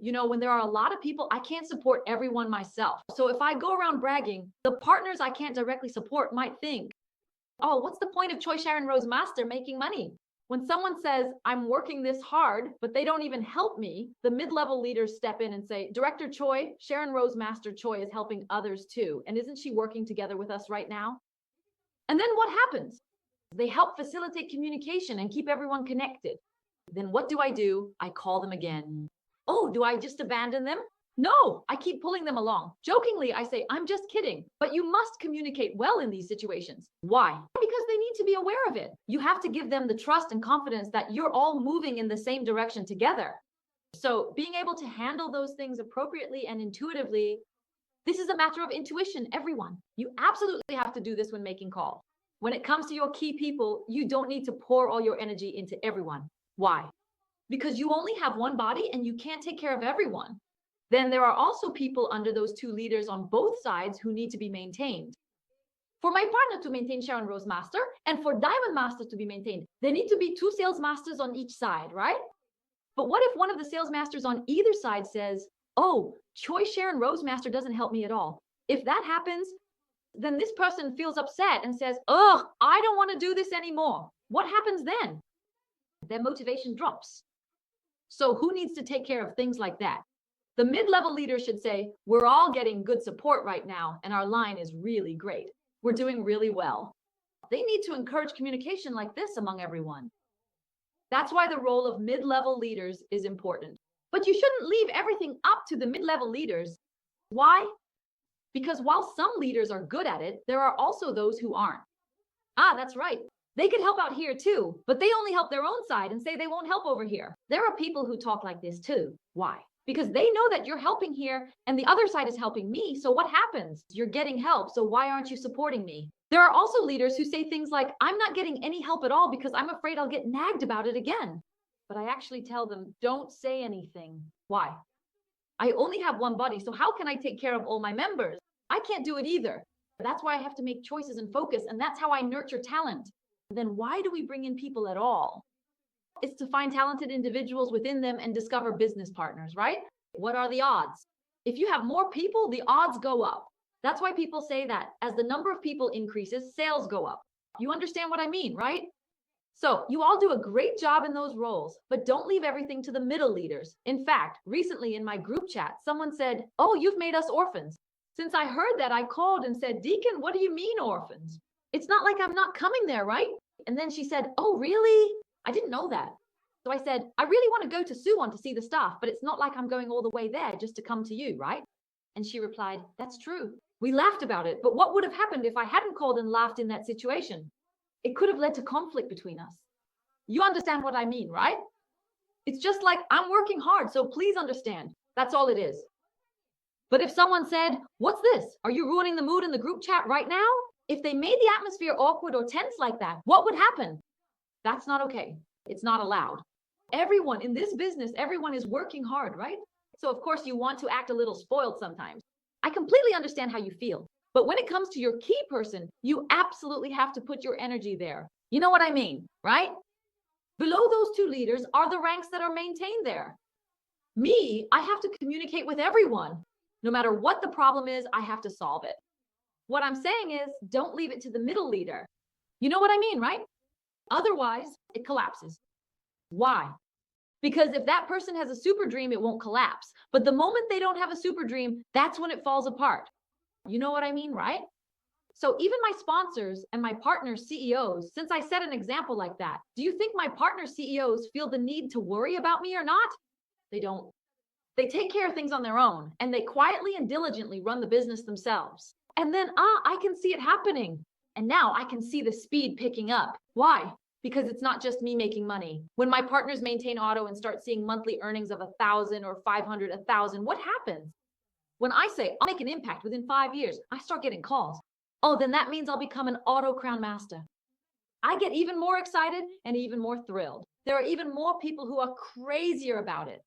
When there are a lot of people, I can't support everyone myself. So if I go around bragging, the partners I can't directly support might think, oh, what's the point of Choi Sharon Rose Master making money? When someone says, I'm working this hard, but they don't even help me, the mid-level leaders step in and say, Director Choi, Sharon Rose Master Choi is helping others too. And isn't she working together with us right now? And then what happens? They help facilitate communication and keep everyone connected. Then what do? I call them again. Oh, do I just abandon them? No, I keep pulling them along. Jokingly, I say, I'm just kidding, but you must communicate well in these situations. Why? Because they need to be aware of it. You have to give them the trust and confidence that you're all moving in the same direction together. So being able to handle those things appropriately and intuitively, this is a matter of intuition, everyone. You absolutely have to do this when making calls. When it comes to your key people, you don't need to pour all your energy into everyone. Why? Because you only have one body and you can't take care of everyone. Then there are also people under those two leaders on both sides who need to be maintained. For my partner to maintain Sharon Rose Master and for Diamond Master to be maintained, there need to be two sales masters on each side, right? But what if one of the sales masters on either side says, oh, Choi Sharon Rose Master doesn't help me at all. If that happens, then this person feels upset and says, oh, I don't want to do this anymore. What happens then? Their motivation drops. So who needs to take care of things like that? The mid-level leader should say, we're all getting good support right now, and our line is really great. We're doing really well. They need to encourage communication like this among everyone. That's why the role of mid-level leaders is important. But you shouldn't leave everything up to the mid-level leaders. Why? Because while some leaders are good at it, there are also those who aren't. Ah, that's right. They could help out here too, but they only help their own side and say they won't help over here. There are people who talk like this too. Why? Because they know that you're helping here and the other side is helping me. So what happens? You're getting help. So why aren't you supporting me? There are also leaders who say things like, I'm not getting any help at all because I'm afraid I'll get nagged about it again. But I actually tell them, don't say anything. Why? I only have one body. So how can I take care of all my members? I can't do it either. That's why I have to make choices and focus. And that's how I nurture talent. Then why do we bring in people at all? It's to find talented individuals within them and discover business partners, right? What are the odds? If you have more people, the odds go up. That's why people say that as the number of people increases, sales go up. You understand what I mean, right? So you all do a great job in those roles, but don't leave everything to the middle leaders. In fact, recently in my group chat, someone said, oh, you've made us orphans. Since I heard that, I called and said, Deacon, what do you mean orphans? It's not like I'm not coming there, right? And then she said, oh, really? I didn't know that. So I said, I really want to go to Suwon to see the staff, but it's not like I'm going all the way there just to come to you, right? And she replied, that's true. We laughed about it, but what would have happened if I hadn't called and laughed in that situation? It could have led to conflict between us. You understand what I mean, right? It's just like, I'm working hard, so please understand. That's all it is. But if someone said, what's this? Are you ruining the mood in the group chat right now? If they made the atmosphere awkward or tense like that, what would happen? That's not okay. It's not allowed. Everyone in this business, everyone is working hard, right? So of course you want to act a little spoiled sometimes. I completely understand how you feel. But when it comes to your key person, you absolutely have to put your energy there. You know what I mean, right? Below those two leaders are the ranks that are maintained there. Me, I have to communicate with everyone. No matter what the problem is, I have to solve it. What I'm saying is, don't leave it to the middle leader. You know what I mean, right? Otherwise, it collapses. Why? Because if that person has a super dream, it won't collapse. But the moment they don't have a super dream, that's when it falls apart. You know what I mean, right? So even my sponsors and my partner CEOs, since I set an example like that, do you think my partner CEOs feel the need to worry about me or not? They don't. They take care of things on their own, and they quietly and diligently run the business themselves. And then, I can see it happening. And now I can see the speed picking up. Why? Because it's not just me making money. When my partners maintain auto and start seeing monthly earnings of 1,000 or 500, 1,000, what happens? When I say I'll make an impact within 5 years, I start getting calls. Oh, then that means I'll become an auto crown master. I get even more excited and even more thrilled. There are even more people who are crazier about it.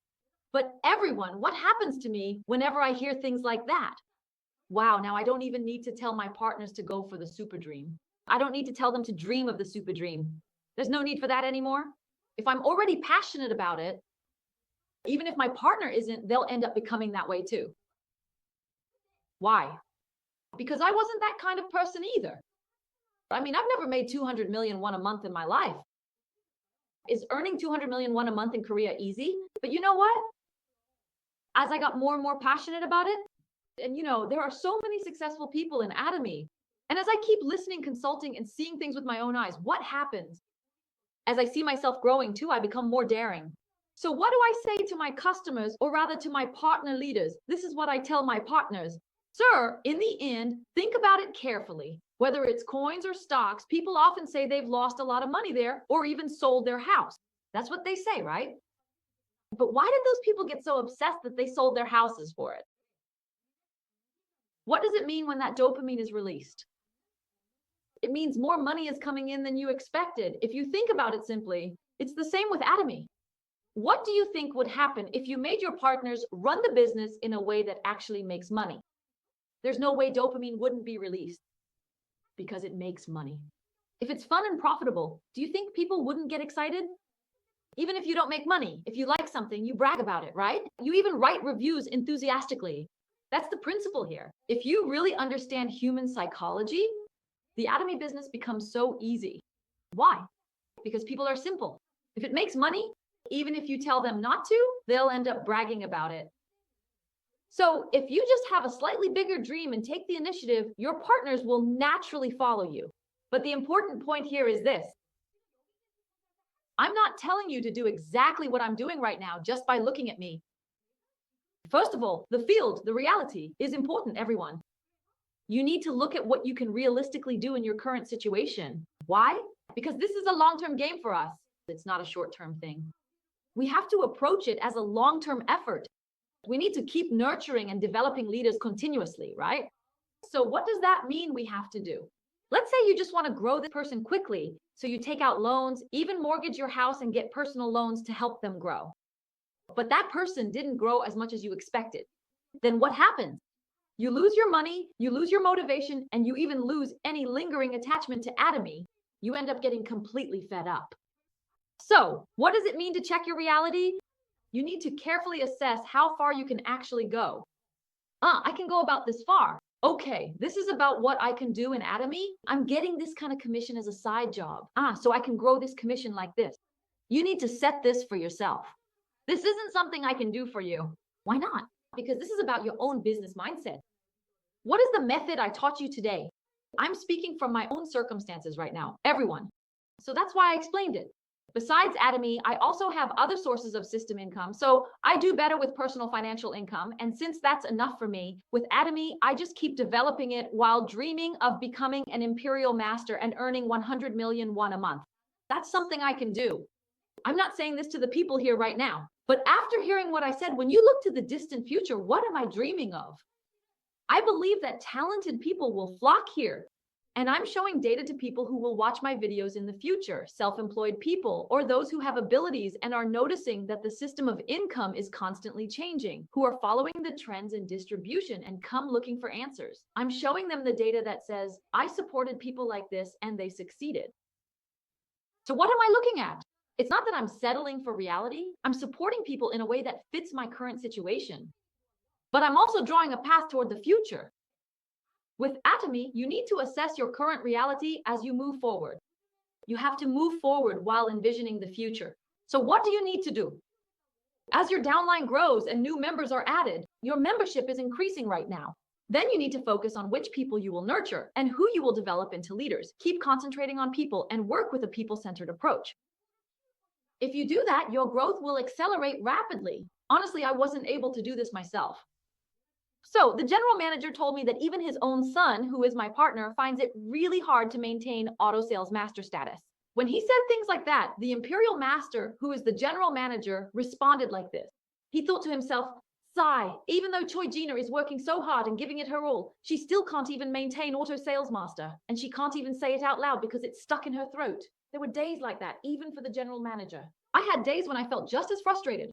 But everyone, what happens to me whenever I hear things like that? Wow, now I don't even need to tell my partners to go for the super dream. I don't need to tell them to dream of the super dream. There's no need for that anymore. If I'm already passionate about it, Even if my partner isn't, they'll end up becoming that way too. Why? Because I wasn't that kind of person either. I mean, I've never made 200 million won a month in my life. Is earning 200 million won a month in Korea easy? But you know what? As I got more and more passionate about it, and there are so many successful people in Atomy. And as I keep listening, consulting, and seeing things with my own eyes, what happens? As I see myself growing too, I become more daring. So what do I say to my customers, or rather to my partner leaders? This is what I tell my partners. Sir, in the end, think about it carefully. Whether it's coins or stocks, people often say they've lost a lot of money there or even sold their house. That's what they say, right? But why did those people get so obsessed that they sold their houses for it? What does it mean when that dopamine is released? It means more money is coming in than you expected. If you think about it simply, it's the same with Atomy. What do you think would happen if you made your partners run the business in a way that actually makes money? There's no way dopamine wouldn't be released because it makes money. If it's fun and profitable, do you think people wouldn't get excited? Even if you don't make money, if you like something, you brag about it, right? You even write reviews enthusiastically. That's the principle here. If you really understand human psychology, the Atomy business becomes so easy. Why? Because people are simple. If it makes money, even if you tell them not to, they'll end up bragging about it. So if you just have a slightly bigger dream and take the initiative, your partners will naturally follow you. But the important point here is this. I'm not telling you to do exactly what I'm doing right now just by looking at me. First of all, the field, the reality is important, everyone. You need to look at what you can realistically do in your current situation. Why? Because this is a long-term game for us. It's not a short-term thing. We have to approach it as a long-term effort. We need to keep nurturing and developing leaders continuously, right? So what does that mean we have to do? Let's say you just want to grow this person quickly. So you take out loans, even mortgage your house and get personal loans to help them grow. But that person didn't grow as much as you expected. Then what happens? You lose your money, you lose your motivation, and you even lose any lingering attachment to Atomy. You end up getting completely fed up. So what does it mean to check your reality? You need to carefully assess how far you can actually go. I can go about this far. Okay, this is about what I can do in Atomy. I'm getting this kind of commission as a side job. So I can grow this commission like this. You need to set this for yourself. This isn't something I can do for you. Why not? Because this is about your own business mindset. What is the method I taught you today? I'm speaking from my own circumstances right now, everyone. So that's why I explained it. Besides Atomy, I also have other sources of system income. So I do better with personal financial income. And since that's enough for me, with Atomy, I just keep developing it while dreaming of becoming an imperial master and earning 100 million won a month. That's something I can do. I'm not saying this to the people here right now, but after hearing what I said, when you look to the distant future, what am I dreaming of? I believe that talented people will flock here. And I'm showing data to people who will watch my videos in the future, self-employed people, or those who have abilities and are noticing that the system of income is constantly changing, who are following the trends in distribution and come looking for answers. I'm showing them the data that says, I supported people like this and they succeeded. So what am I looking at? It's not that I'm settling for reality. I'm supporting people in a way that fits my current situation. But I'm also drawing a path toward the future. With Atomy, you need to assess your current reality as you move forward. You have to move forward while envisioning the future. So what do you need to do? As your downline grows and new members are added, your membership is increasing right now. Then you need to focus on which people you will nurture and who you will develop into leaders. Keep concentrating on people and work with a people-centered approach. If you do that, your growth will accelerate rapidly. Honestly, I wasn't able to do this myself. So the general manager told me that even his own son, who is my partner, finds it really hard to maintain auto sales master status. When he said things like that, the imperial master, who is the general manager, responded like this. He thought to himself, sigh, even though ㅡㅡㅡ is working so hard and giving it her all, she still can't even maintain auto sales master. And she can't even say it out loud because it's stuck in her throat. There were days like that, even for the general manager. I had days when I felt just as frustrated.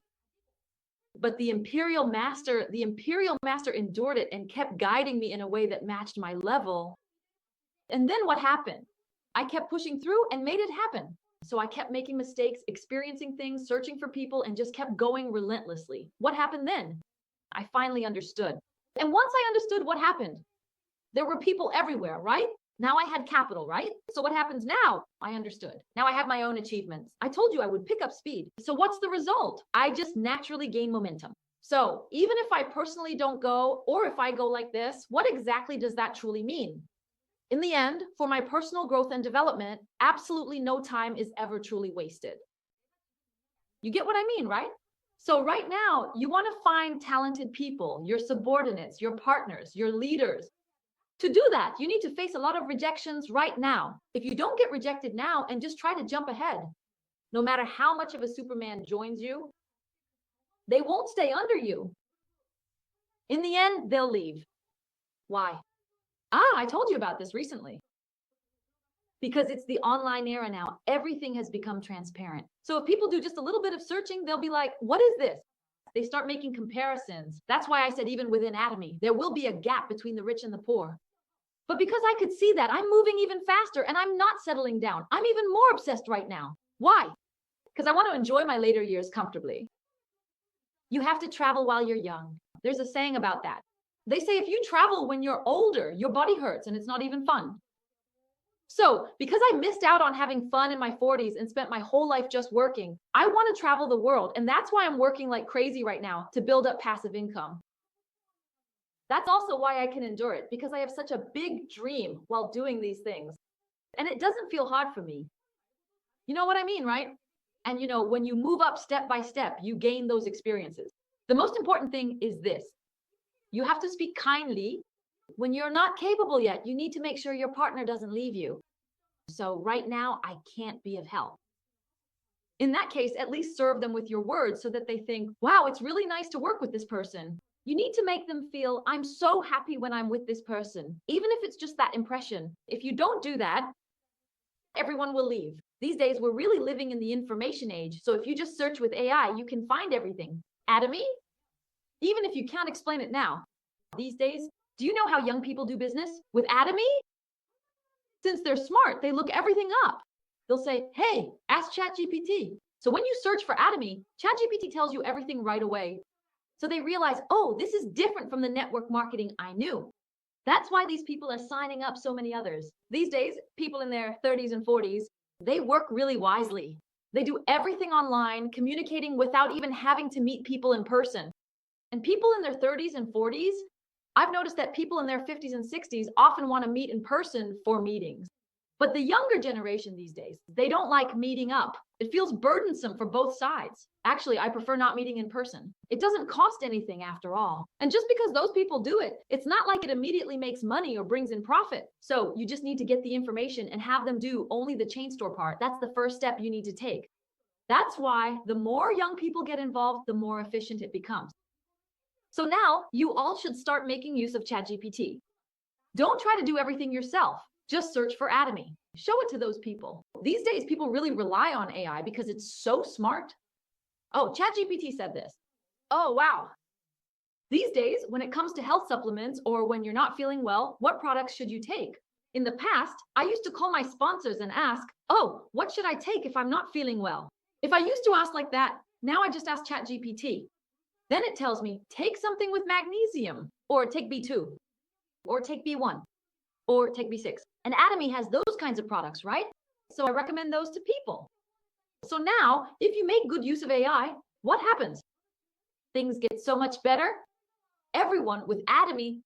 But the imperial master endured it and kept guiding me in a way that matched my level. And then what happened? I kept pushing through and made it happen. So I kept making mistakes, experiencing things, searching for people, and just kept going relentlessly. What happened then? I finally understood. And once I understood what happened, there were people everywhere, right? Now I had capital, right? So what happens now? I understood. Now I have my own achievements. I told you I would pick up speed. So what's the result? I just naturally gain momentum. So even if I personally don't go, or if I go like this, what exactly does that truly mean? In the end, for my personal growth and development, absolutely no time is ever truly wasted. You get what I mean, right? So right now, you want to find talented people, your subordinates, your partners, your leaders. To do that, you need to face a lot of rejections right now. If you don't get rejected now and just try to jump ahead, no matter how much of a Superman joins you, they won't stay under you. In the end, they'll leave. Why? I told you about this recently. Because it's the online era now. Everything has become transparent. So if people do just a little bit of searching, they'll be like, what is this? They start making comparisons. That's why I said even within Atomy, there will be a gap between the rich and the poor. But because I could see that, I'm moving even faster and I'm not settling down. I'm even more obsessed right now. Why? Because I want to enjoy my later years comfortably. You have to travel while you're young. There's a saying about that. They say if you travel when you're older, your body hurts and it's not even fun. So because I missed out on having fun in my 40s and spent my whole life just working, I want to travel the world. And that's why I'm working like crazy right now to build up passive income. That's also why I can endure it, because I have such a big dream while doing these things. And it doesn't feel hard for me. You know what I mean, right? And you know, when you move up step by step, you gain those experiences. The most important thing is this. You have to speak kindly. When you're not capable yet, you need to make sure your partner doesn't leave you. So right now, I can't be of help. In that case, at least serve them with your words so that they think, wow, it's really nice to work with this person. You need to make them feel, I'm so happy when I'm with this person, even if it's just that impression. If you don't do that, everyone will leave. These days, we're really living in the information age. So if you just search with AI, you can find everything. Atomy? Even if you can't explain it now. These days, do you know how young people do business? With Atomy? Since they're smart, they look everything up. They'll say, hey, ask ChatGPT. So when you search for Atomy, ChatGPT tells you everything right away. So they realize, oh, this is different from the network marketing I knew. That's why these people are signing up so many others. These days, people in their 30s and 40s, they work really wisely. They do everything online, communicating without even having to meet people in person. And people in their 30s and 40s, I've noticed that people in their 50s and 60s often want to meet in person for meetings. But the younger generation these days, they don't like meeting up. It feels burdensome for both sides. Actually, I prefer not meeting in person. It doesn't cost anything after all. And just because those people do it, it's not like it immediately makes money or brings in profit. So you just need to get the information and have them do only the chain store part. That's the first step you need to take. That's why the more young people get involved, the more efficient it becomes. So now you all should start making use of ChatGPT. Don't try to do everything yourself. Just search for Atomy. Show it to those people. These days, people really rely on AI because it's so smart. Oh, ChatGPT said this. Oh, wow. These days, when it comes to health supplements or when you're not feeling well, what products should you take? In the past, I used to call my sponsors and ask, oh, what should I take if I'm not feeling well? If I used to ask like that, now I just ask ChatGPT. Then it tells me, take something with magnesium, or take B2, or take B1, or take B6. And Atomy has those kinds of products, right? So I recommend those to people. So now, if you make good use of AI, what happens? Things get so much better. Everyone with Atomy,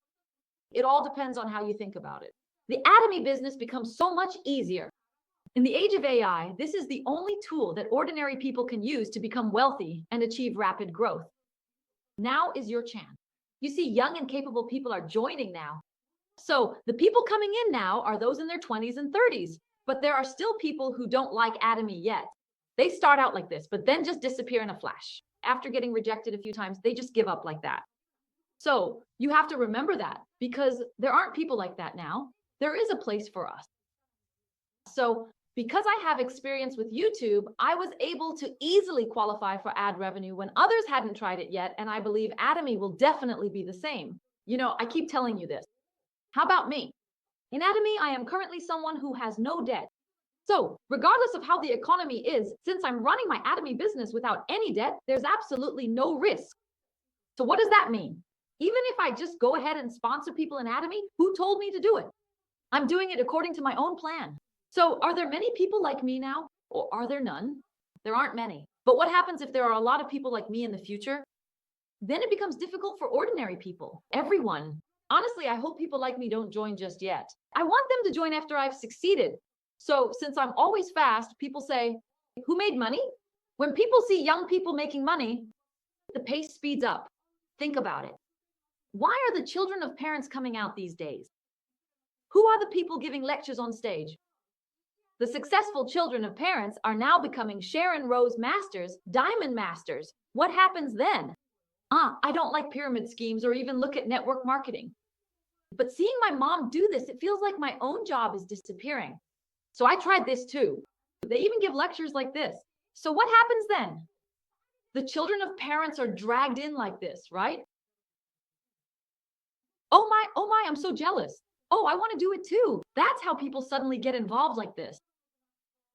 it all depends on how you think about it. The Atomy business becomes so much easier. In the age of AI, this is the only tool that ordinary people can use to become wealthy and achieve rapid growth. Now is your chance. You see, young and capable people are joining now. So the people coming in now are those in their 20s and 30s, but there are still people who don't like Atomy yet. They start out like this, but then just disappear in a flash. After getting rejected a few times, they just give up like that. So you have to remember that because there aren't people like that now. There is a place for us. So because I have experience with YouTube, I was able to easily qualify for ad revenue when others hadn't tried it yet, and I believe Atomy will definitely be the same. You know, I keep telling you this. How about me? In Atomy, I am currently someone who has no debt. So regardless of how the economy is, since I'm running my Atomy business without any debt, there's absolutely no risk. So what does that mean? Even if I just go ahead and sponsor people in Atomy, who told me to do it? I'm doing it according to my own plan. So are there many people like me now, or are there none? There aren't many. But what happens if there are a lot of people like me in the future? Then it becomes difficult for ordinary people, everyone. Honestly, I hope people like me don't join just yet. I want them to join after I've succeeded. So since I'm always fast, people say, who made money? When people see young people making money, the pace speeds up. Think about it. Why are the children of parents coming out these days? Who are the people giving lectures on stage? The successful children of parents are now becoming Sharon Rose Masters, Diamond Masters. What happens then? I don't like pyramid schemes or even look at network marketing. But seeing my mom do this, it feels like my own job is disappearing. So I tried this too. They even give lectures like this. So what happens then? The children of parents are dragged in like this, right? Oh my, I'm so jealous. Oh, I want to do it too. That's how people suddenly get involved like this.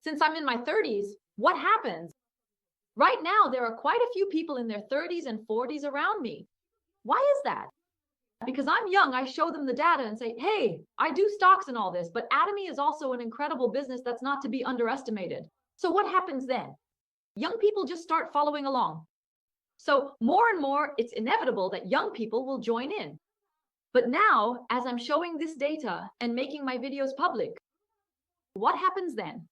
Since I'm in my 30s, what happens? Right now, there are quite a few people in their 30s and 40s around me. Why is that? Because I'm young, I show them the data and say, hey, I do stocks and all this, but Atomy is also an incredible business that's not to be underestimated. So what happens then? Young people just start following along. So more and more, it's inevitable that young people will join in. But now, as I'm showing this data and making my videos public, what happens then?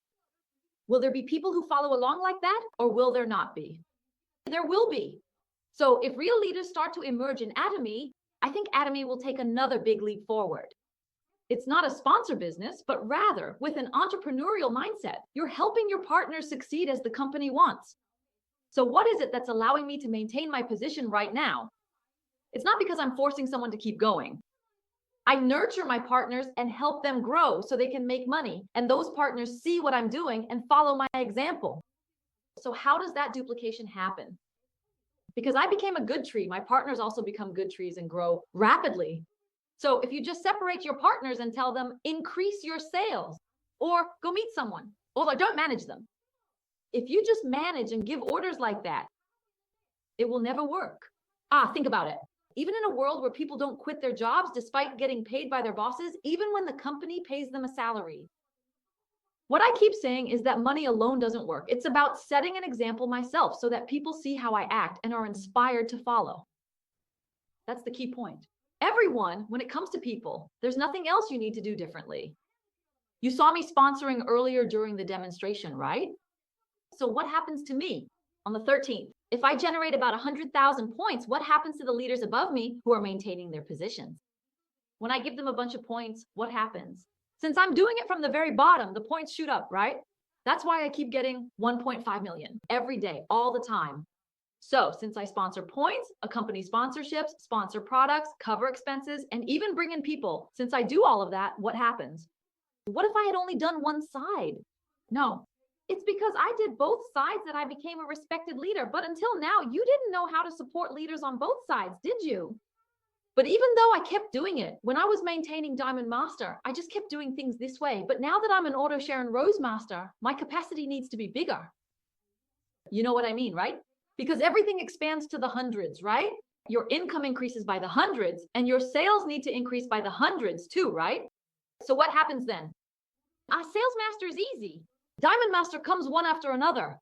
Will there be people who follow along like that, or will there not be? There will be. So if real leaders start to emerge in Atomy, I think Atomy will take another big leap forward. It's not a sponsor business, but rather with an entrepreneurial mindset. You're helping your partners succeed as the company wants. So what is it that's allowing me to maintain my position right now? It's not because I'm forcing someone to keep going. I nurture my partners and help them grow so they can make money. And those partners see what I'm doing and follow my example. So how does that duplication happen? Because I became a good tree, my partners also become good trees and grow rapidly. So if you just separate your partners and tell them, increase your sales, or go meet someone, or don't manage them. If you just manage and give orders like that, it will never work. Think about it. Even in a world where people don't quit their jobs despite getting paid by their bosses, even when the company pays them a salary. What I keep saying is that money alone doesn't work. It's about setting an example myself so that people see how I act and are inspired to follow. That's the key point. Everyone, when it comes to people, there's nothing else you need to do differently. You saw me sponsoring earlier during the demonstration, right? So what happens to me on the 13th? If I generate about 100,000 points, what happens to the leaders above me who are maintaining their positions? When I give them a bunch of points, what happens? Since I'm doing it from the very bottom, the points shoot up, right? That's why I keep getting 1.5 million every day, all the time. So since I sponsor points, accompany sponsorships, sponsor products, cover expenses, and even bring in people, since I do all of that, what happens? What if I had only done one side? No. It's because I did both sides that I became a respected leader. But until now, you didn't know how to support leaders on both sides, did you? But even though I kept doing it, when I was maintaining Diamond Master, I just kept doing things this way. But now that I'm an Auto Sharon Rose Master, my capacity needs to be bigger. You know what I mean, right? Because everything expands to the hundreds, right? Your income increases by the hundreds and your sales need to increase by the hundreds too, right? So what happens then? Sales Master is easy. Diamond Master comes one after another.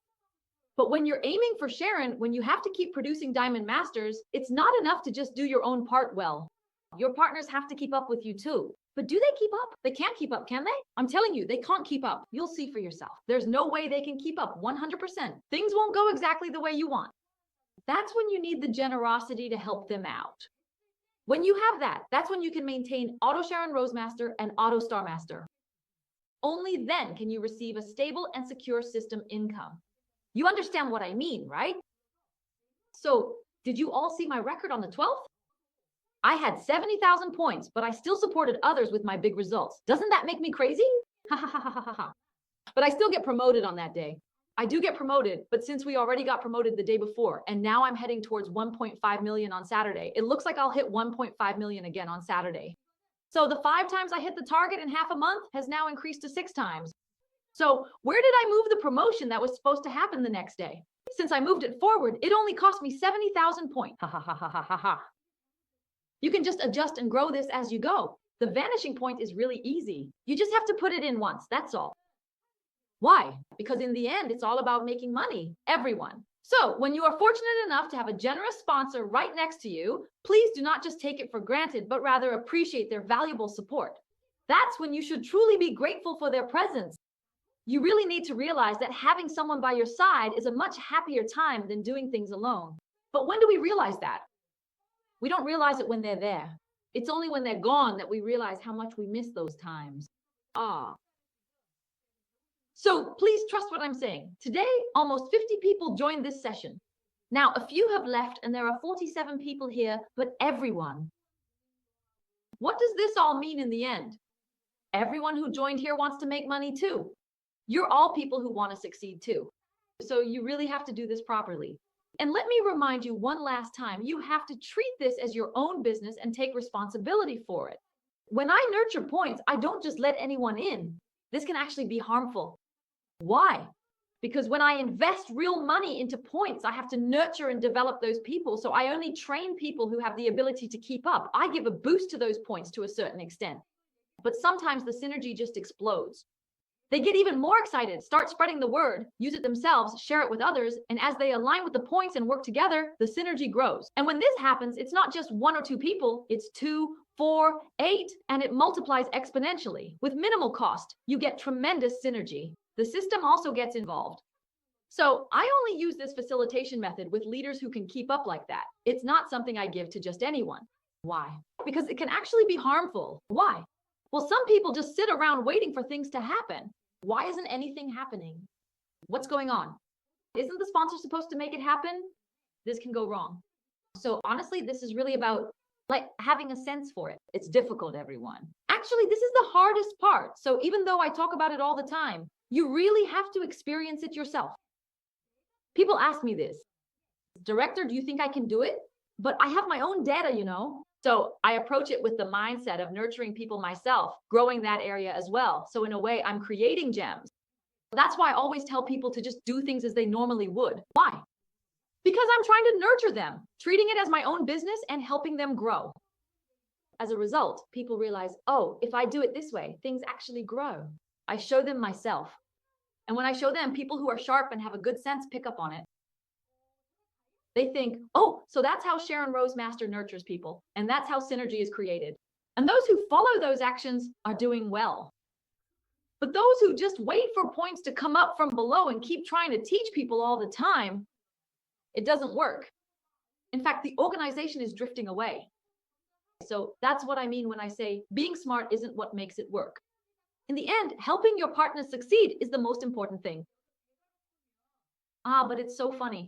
But when you're aiming for Sharon, when you have to keep producing Diamond Masters, it's not enough to just do your own part well. Your partners have to keep up with you too. But do they keep up? They can't keep up, can they? I'm telling you, they can't keep up. You'll see for yourself. There's no way they can keep up 100%. Things won't go exactly the way you want. That's when you need the generosity to help them out. When you have that, that's when you can maintain Auto Sharon Rose Master and Auto Star Master. Only then can you receive a stable and secure system income. You understand what I mean, right? So, did you all see my record on the 12th? I had 70,000 points, but I still supported others with my big results. Doesn't that make me crazy? Ha ha ha ha ha ha. But I still get promoted on that day. I do get promoted, but since we already got promoted the day before, and now I'm heading towards 1.5 million on Saturday, it looks like I'll hit 1.5 million again on Saturday. So the 5 times I hit the target in half a month has now increased to 6 times. So where did I move the promotion that was supposed to happen the next day? Since I moved it forward, it only cost me 70,000 points. Ha ha ha ha ha ha ha. You can just adjust and grow this as you go. The vanishing point is really easy. You just have to put it in once, that's all. Why? Because in the end, it's all about making money. Everyone. So when you are fortunate enough to have a generous sponsor right next to you, please do not just take it for granted, but rather appreciate their valuable support. That's when you should truly be grateful for their presence. You really need to realize that having someone by your side is a much happier time than doing things alone. But when do we realize that? We don't realize it when they're there. It's only when they're gone that we realize how much we miss those times. So please trust what I'm saying. Today, almost 50 people joined this session. Now, a few have left and there are 47 people here, but everyone. What does this all mean in the end? Everyone who joined here wants to make money too. You're all people who want to succeed too. So you really have to do this properly. And let me remind you one last time, you have to treat this as your own business and take responsibility for it. When I nurture points, I don't just let anyone in. This can actually be harmful. Why? Because when I invest real money into points, I have to nurture and develop those people. So I only train people who have the ability to keep up. I give a boost to those points to a certain extent. But sometimes the synergy just explodes. They get even more excited, start spreading the word, use it themselves, share it with others, and as they align with the points and work together, the synergy grows. And when this happens, it's not just 1 or 2 people, it's 2, 4, 8, and it multiplies exponentially. With minimal cost, you get tremendous synergy. The system also gets involved. So I only use this facilitation method with leaders who can keep up like that. It's not something I give to just anyone. Why? Because it can actually be harmful. Why? Well, some people just sit around waiting for things to happen. Why isn't anything happening? What's going on? Isn't the sponsor supposed to make it happen? This can go wrong. So honestly, this is really about like having a sense for it. It's difficult, everyone. Actually, this is the hardest part. So even though I talk about it all the time, you really have to experience it yourself. People ask me this, director, do you think I can do it? But I have my own data, you know. So I approach it with the mindset of nurturing people myself, growing that area as well. So in a way, I'm creating gems. That's why I always tell people to just do things as they normally would. Why? Because I'm trying to nurture them, treating it as my own business and helping them grow. As a result, people realize, oh, if I do it this way, things actually grow. I show them myself. And when I show them, people who are sharp and have a good sense pick up on it. They think, oh, so that's how Sharon Rose Master nurtures people. And that's how synergy is created. And those who follow those actions are doing well. But those who just wait for points to come up from below and keep trying to teach people all the time, it doesn't work. In fact, the organization is drifting away. So that's what I mean when I say being smart isn't what makes it work. In the end, helping your partner succeed is the most important thing. But it's so funny.